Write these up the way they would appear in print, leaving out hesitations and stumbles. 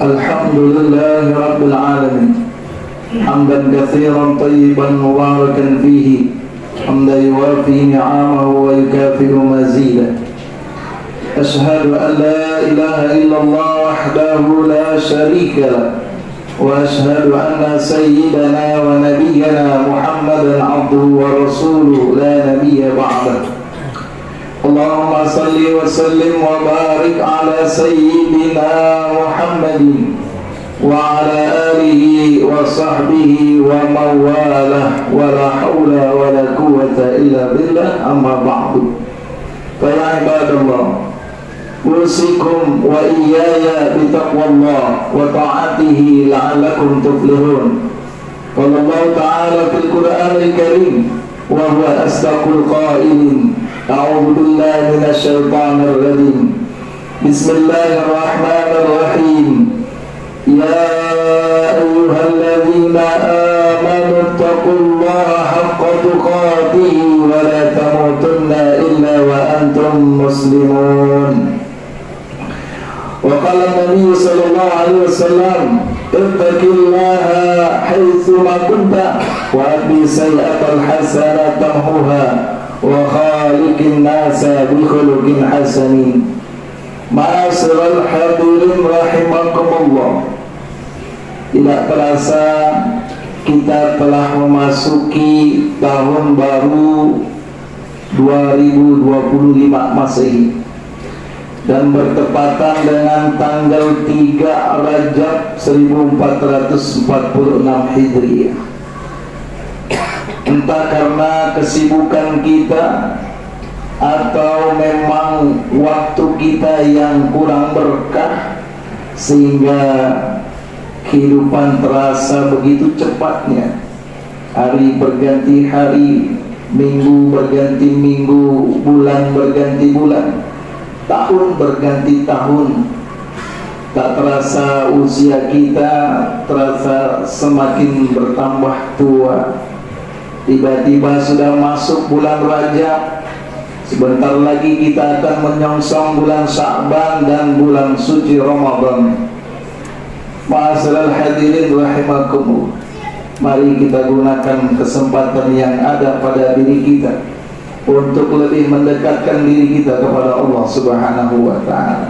Alhamdulillahi Rabbil Alamin. Hamdan katsiran tayyiban mubarakan fihi, hamdan yuwafi ni'amahu wa yukafi'u mazidah. Ashhadu an la ilaha illallah wahdahu la syarika lah, wa ashhadu anna sayyidana wa nabiyyana Muhammadan abduhu wa rasuluhu la nabiyya ba'dah. Allahumma salli wa sallim wa barik ala sayyidina Muhammadin wa ala alihi wa sahbihi wa mawalah, wa la hawla wa la quwwata illa billah, amma ba'du. Fa ya ibadallah, usikum wa iyaya bitaqwallah wa ta'atihi la'allakum tuflihun. Qala Allah ta'ala fil Qur'anil Karim wa huwa asdaqul qailin. A'udzu billahi minasy syaithanir rajim. Bismillahirrahmanirrahim. Ya ayyuhalladzina amanu taqullaha haqqa tuqatih wa la tamutunna illa wa antum muslimun. Wa qala an-nabiy sallallahu alaihi wasallam, ittaqillaha haitsu ma kunta wa aqim sayyi'atal hasanata tamhuha wa khaliqin nasa bi khuluqin hasanin. Ma'asyiral hadirin rahimakumullah. Tidak terasa kita telah memasuki tahun baru 2025 Masehi dan bertepatan dengan tanggal 3 Rajab 1446 Hijriah. Entah karena kesibukan kita atau memang waktu kita yang kurang berkah, sehingga kehidupan terasa begitu cepatnya. Hari berganti hari, minggu berganti minggu, bulan berganti bulan, tahun berganti tahun. Tak terasa usia kita terasa semakin bertambah tua. Tiba-tiba sudah masuk bulan Rajab. Sebentar lagi kita akan menyongsong bulan Sya'ban dan bulan suci Ramadan. Ma'asyiral hadirin rahimakumullah. Mari kita gunakan kesempatan yang ada pada diri kita untuk lebih mendekatkan diri kita kepada Allah Subhanahu wa ta'ala.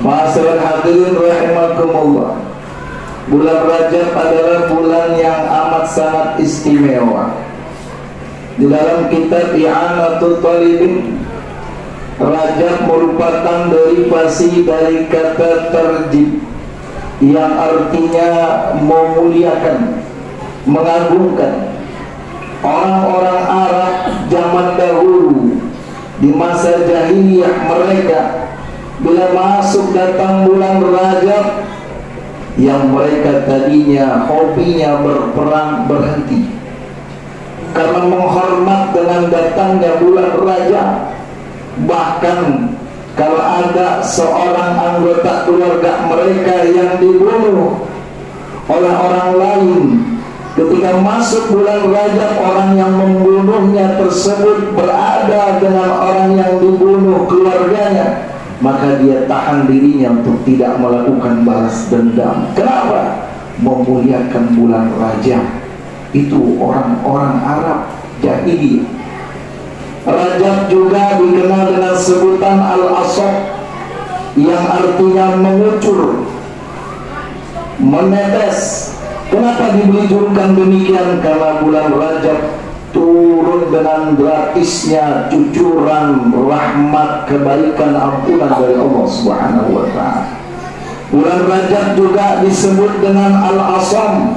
Ma'asyiral hadirin rahimakumullah. Bulan Rajab adalah bulan yang amat sangat istimewa. Di dalam kitab I'anatul Talibin, Rajab merupakan derivasi dari kata tarjib yang artinya memuliakan, mengagungkan. Orang-orang Arab zaman dahulu di masa jahiliyah mereka, bila masuk datang bulan Rajab, yang mereka tadinya hobinya berperang berhenti karena menghormat dengan datangnya bulan Rajab. Bahkan kalau ada seorang anggota keluarga mereka yang dibunuh oleh orang lain, ketika masuk bulan Rajab, orang yang membunuhnya tersebut berada dengan orang yang dibunuh keluarganya, maka dia tahan dirinya untuk tidak melakukan balas dendam. Kenapa? Memuliakan bulan Rajab. Itu orang-orang Arab jahiliyah. Rajab juga dikenal dengan sebutan Al-Asad, yang artinya mengucur, menetes. Kenapa dibujurkan demikian? Karena bulan Rajab turun dengan gratisnya cucuran rahmat, kebaikan, ampunan dari Allah Subhanahu wa ta'ala. Bulan Rajab juga disebut dengan Al-Asam,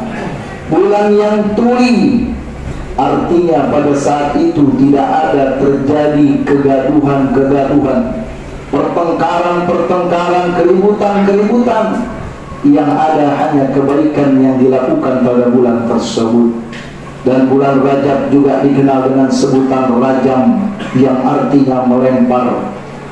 bulan yang tuli. Artinya pada saat itu tidak ada terjadi kegaduhan-kegaduhan, pertengkaran-pertengkaran, keributan-keributan. Yang ada hanya kebaikan yang dilakukan pada bulan tersebut. Dan bulan Rajab juga dikenal dengan sebutan Rajam, yang artinya melempar.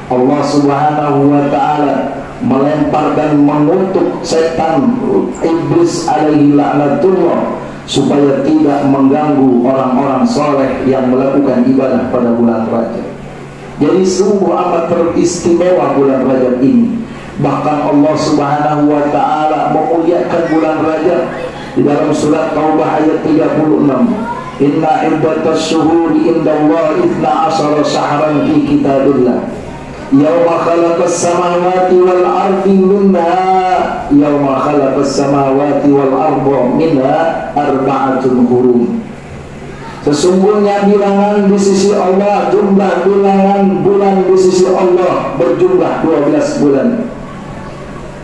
Allah Subhanahu wa ta'ala melempar dan mengutuk setan iblis alaihi laknatullah supaya tidak mengganggu orang-orang soleh yang melakukan ibadah pada bulan Rajab. Jadi sungguh amat teristimewa bulan Rajab ini. Bahkan Allah Subhanahu wa taala memuliakan bulan Rajab di dalam surat Taubah ayat 36. Inna iddatas syuhuri indallahi 12 syahran fi kitabillah yauma khalaqas samawati wal ardi minha yauma khalaqas samawati wal arda minha arba'atun hurum. Sesungguhnya bilangan di sisi Allah, jumlah bilangan bulan di sisi Allah berjumlah 12 bulan.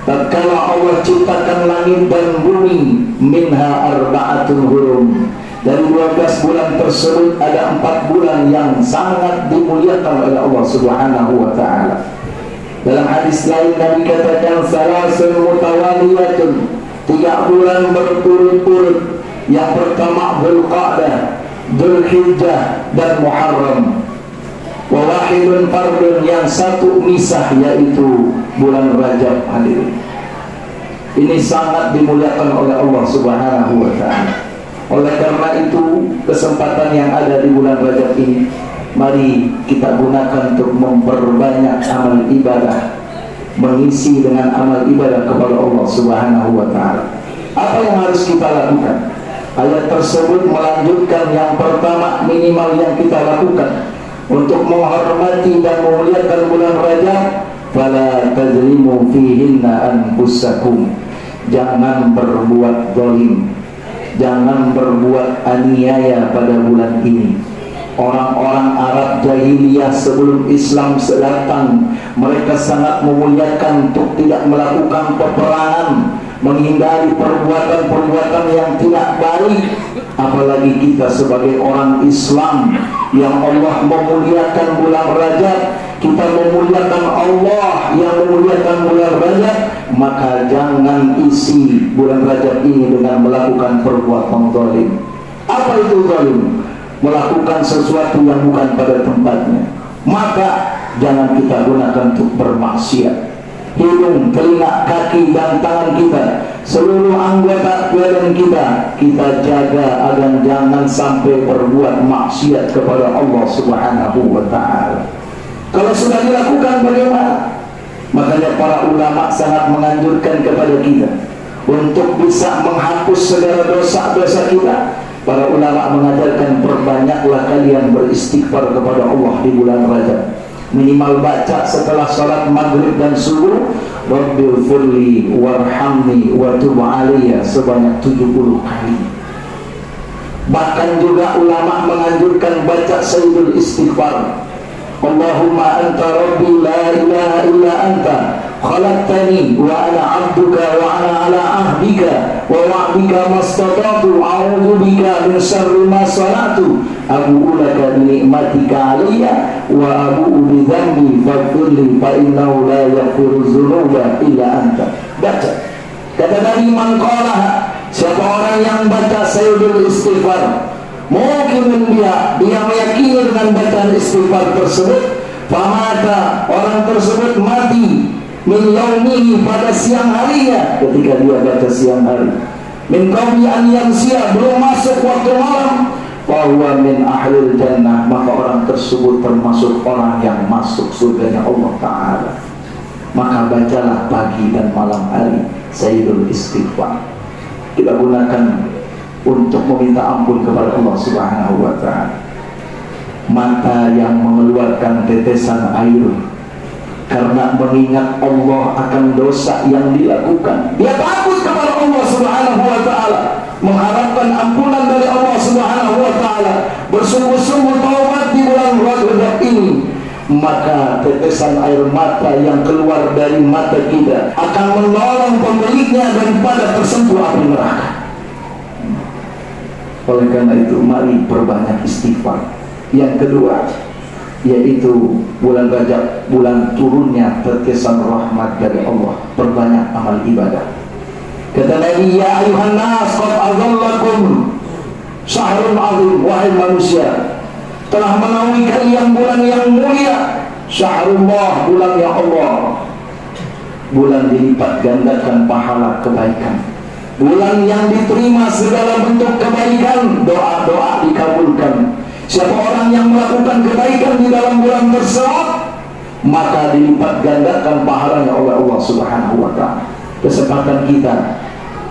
Tatkala Allah ciptakan langit dan bumi, minha arba'atun hurum. Dari 12 bulan tersebut ada 4 bulan yang sangat dimuliakan oleh Allah Subhanahu wa taala. Dalam hadis lain Nabi katakan salasun mutawaliyatun, 3 bulan berturut-turut. Yang pertama Dzulqa'dah, Dzulhijjah dan Muharram. Wa wahidun fardun, yang satu misah yaitu bulan Rajab. Hadirin, ini sangat dimuliakan oleh Allah Subhanahu wa taala. Oleh karena itu, kesempatan yang ada di bulan Rajab ini, mari kita gunakan untuk memperbanyak amal ibadah, mengisi dengan amal ibadah kepada Allah Subhanahu wa taala. Apa yang harus kita lakukan? Ayat tersebut melanjutkan yang pertama, minimal yang kita lakukan untuk menghormati dan memuliakan bulan Rajab. Fala tazlimu fihinna anfusakum, jangan berbuat zalim, jangan berbuat aniaya pada bulan ini. Orang-orang Arab jahiliyah sebelum Islam datang, mereka sangat memuliakan untuk tidak melakukan peperangan, menghindari perbuatan-perbuatan yang tidak baik. Apalagi kita sebagai orang Islam yang Allah memuliakan bulan Rajab, kita memuliakan Allah yang memuliakan bulan Rajab, maka jangan isi bulan Rajab ini dengan melakukan perbuatan zalim. Apa itu zalim? Melakukan sesuatu yang bukan pada tempatnya. Maka jangan kita gunakan untuk bermaksiat. Hidung, telinga, kaki dan tangan kita, seluruh anggota badan kita jaga agar jangan sampai berbuat maksiat kepada Allah Subhanahu wa taala. Kalau sudah dilakukan bagaimana? Makanya para ulama sangat menganjurkan kepada kita untuk bisa menghapus segala dosa-dosa kita. Para ulama mengajarkan perbanyaklah kalian beristighfar kepada Allah di bulan Rajab. Minimal baca setelah salat maghrib dan subuh, Rabbighfirli warhamni wa tub alayya, sebanyak 70 kali. Bahkan juga ulama menganjurkan baca sayyidul istighfar. Allahumma anta rabbi la ilaha illa anta khalaqtani wa ana 'abduka wa ana 'ala ahdika wa wa'dika mastata'tu a'udzu bika min syarri ma sana'tu abu'u laka bi ni'matika 'alayya wa abu'u bi dhanbi faghfirli fa innahu la yaghfiru dzunuba illa anta. Baca. Kata Nabi, man qala, siapa orang yang baca sayyidul istighfar, mungkin dia meyakini dengan bacaan istighfar tersebut, famata, orang tersebut mati, min yaumihi, pada siang harinya, ketika dia baca siang hari, min qabli an yamsiya, belum masuk waktu malam, fahuwa min ahlil jannah, maka orang tersebut termasuk orang yang masuk surganya Allah Ta'ala. Maka bacalah pagi dan malam hari sayyidul istighfar. Kita gunakan untuk meminta ampun kepada Allah Subhanahu wa taala. Mata yang mengeluarkan tetesan air karena mengingat Allah akan dosa yang dilakukan. Dia takut kepada Allah Subhanahu wa taala, mengharapkan ampunan dari Allah Subhanahu wa taala, bersungguh-sungguh taubat di bulan Rajab ini. Maka tetesan air mata yang keluar dari mata kita akan menolong pemiliknya daripada tersentuh api neraka. Oleh karena itu, mari perbanyak istighfar. Yang kedua, yaitu bulan Rajab, bulan turunnya tetesan rahmat dari Allah. Perbanyak amal ibadah. Kata Nabi, ya ayuhan nas, qad adhallakum syahrun azim, wahai manusia, telah menaungi kalian bulan yang mulia, syahrullah, bulan yang Allah. Bulan dilipat gandakan pahala kebaikan, bulan yang diterima segala bentuk kebaikan, doa-doa dikabulkan. Siapa orang yang melakukan kebaikan di dalam bulan tersebut, maka dilipat gandakan pahalanya oleh Allah Subhanahu wa ta'ala. Kesempatan kita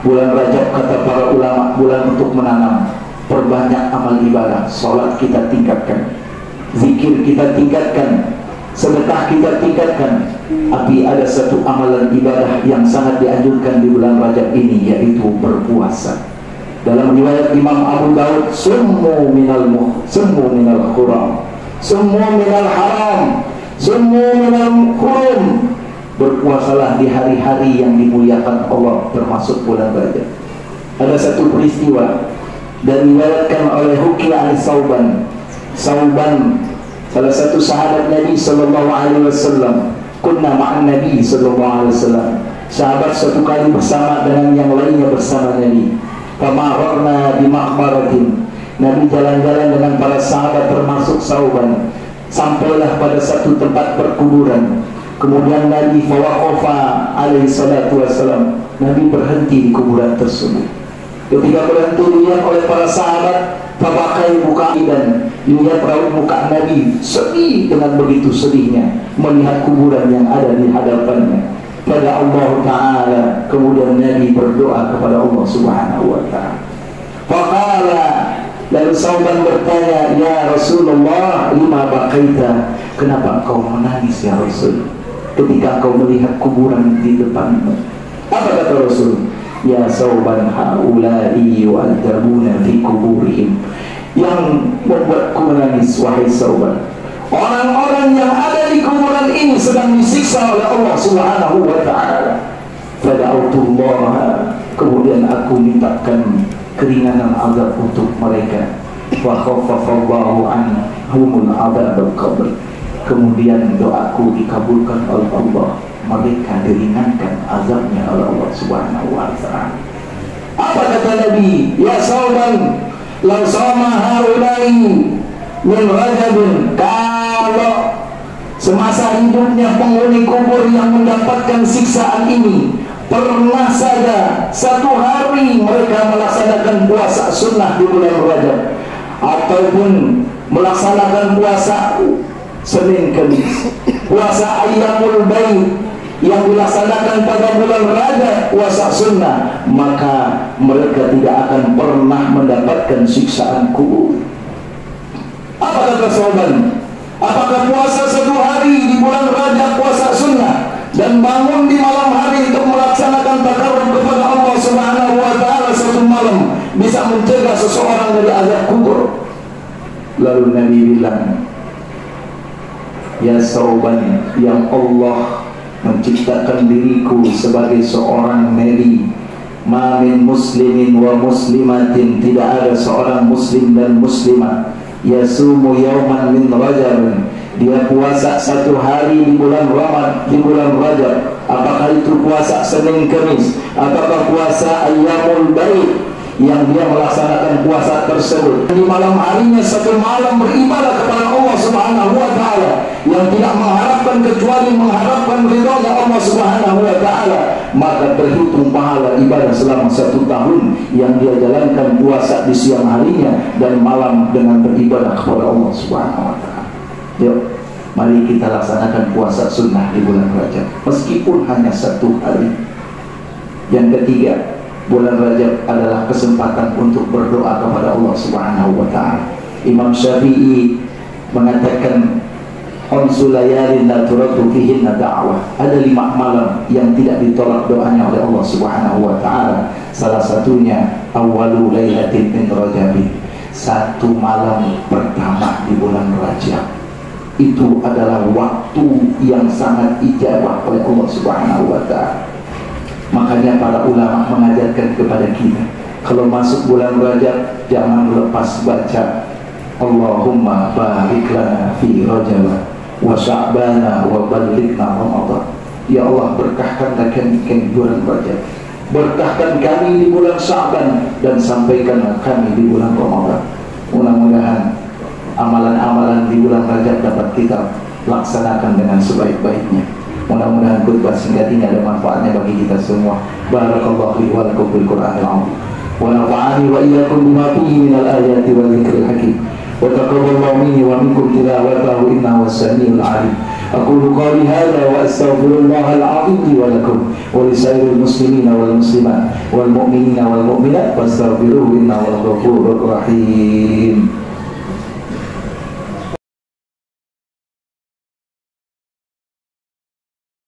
bulan Rajab, kata para ulama, bulan untuk menanam. Perbanyak amal ibadah, sholat kita tingkatkan, zikir kita tingkatkan, sedekah kita tingkatkan. Tapi ada satu amalan ibadah yang sangat dianjurkan di bulan Rajab ini, yaitu berpuasa. Dalam riwayat Imam Abu Daud, summu minal khuram, summu minal haram, summu minal hurum. Berpuasalah di hari-hari yang dimuliakan Allah, termasuk bulan Rajab. Ada satu peristiwa dan diriwayatkan oleh Huki al-Sauban, salah satu sahabat Nabi sallallahu alaihi wasallam. Kunna ma'an Nabi sallallahu alaihi wasallam. Sahabat suatu kali bersama dengan yang lainnya bersama Nabi. Famarorna bi maqbaratin. Nabi jalan-jalan dengan para sahabat termasuk Sauban. Sampailah pada satu tempat perkuburan. Kemudian Nabi fawaqafa alaihi salatu wassalam. Nabi berhenti di kuburan tersebut. Ketika berhenti dilihat oleh para sahabat, fabakai muka dan dilihat raut muka Nabi sedih dengan begitu sedihnya melihat kuburan yang ada di hadapannya. Pada Allah Ta'ala, kemudian Nabi berdoa kepada Allah Subhanahu wa Ta'ala. Faqala, lalu Sauban bertanya, ya Rasulullah, lima baqaita, kenapa engkau menangis ya Rasul ketika engkau melihat kuburan di depanmu? Apa kata Rasul? Ya Sauban, haula'i yu'adzabuna fi kuburihim. Yang membuatku menangis, wahai Sauban, orang-orang yang ada di kuburan ini sedang disiksa oleh Allah Subhanahu wa ta'ala. Fada'utullah, kemudian aku mintakan keringanan azab untuk mereka. Wa khaffafallahu anhumul azab al-qabr. Kemudian doaku dikabulkan oleh Allah, mereka diringankan azabnya oleh Allah Subhanahu wa ta'ala. Apa kata Nabi? Ya Sauban, law sama haulai min Rajabin, kalau semasa hidupnya penghuni kubur yang mendapatkan siksaan ini pernah saja satu hari mereka melaksanakan puasa sunnah di bulan Rajab, ataupun melaksanakan puasa Senin Kamis, puasa Ayyamul Baid yang dilaksanakan pada bulan Rajab, puasa sunnah, maka mereka tidak akan pernah mendapatkan siksaan kubur. Apa kata Sauban? Apakah puasa satu hari di bulan Rajab, puasa sunnah, dan bangun di malam hari untuk melaksanakan takarrub kepada Allah Subhanahu wa ta'ala satu malam bisa mencegah seseorang dari azab kubur? Lalu Nabi bilang, ya Sauban, yang Allah menciptakan diriku sebagai seorang nabi, ma min muslimin wa muslimatin, tidak ada seorang muslim dan muslimah yasumu yauman min Rajab, dia puasa satu hari di bulan Rajab, apakah itu puasa Senin Kamis, apakah puasa Ayyamul Baid, yang dia melaksanakan puasa tersebut di malam harinya satu malam beribadah kepada Allah Subhanahu wa ta'ala, yang tidak mengharapkan kecuali mengharapkan ridhonya Allah Subhanahu wa ta'ala, maka terhitung pahala ibadah selama 1 tahun yang dia jalankan puasa di siang harinya dan malam dengan beribadah kepada Allah Subhanahu wa ta'ala. Yuk, mari kita laksanakan puasa sunnah di bulan Rajab meskipun hanya 1 hari. Yang ketiga, bulan Rajab adalah kesempatan untuk berdoa kepada Allah Subhanahu wa ta'ala. Imam Syafi'i mengatakan, khamsu layalin la turaddu fihinna da'wah. Ada 5 malam yang tidak ditolak doanya oleh Allah Subhanahu wa ta'ala. Salah satunya awwalu lailatin min Rajab, 1 malam pertama di bulan Rajab. Itu adalah waktu yang sangat ijabah oleh Allah Subhanahu wa ta'ala. Makanya para ulama mengajarkan kepada kita, kalau masuk bulan Rajab jangan lepas baca Allahumma barik lana fi Rajab wa Sya'bana wa ballighna Ramadan. Ya Allah, berkahkanlah kami di bulan Rajab, berkahkan kami di bulan Sya'ban, dan sampaikanlah kami di bulan Ramadan. Mudah-mudahan amalan-amalan di bulan Rajab dapat kita laksanakan dengan sebaik-baiknya. Mudah-mudahan khutbah singkat ini ada manfaatnya bagi kita semua. Barakallahu li wa lakum bil Qur'anil 'azim wa nafa'ani wa iyyakum bima fihi minal ayati wa dzikril hakim wa taqabbalallahu minni wa minkum tilawatahu innahu was-sami'ul 'alim. أقول قولي هذا وأستغفر الله العظيم لي ولكم ولسائر المسلمين والمسلمات والمؤمنين والمؤمنات فاستغفروه إنه هو الغفور الرحيم.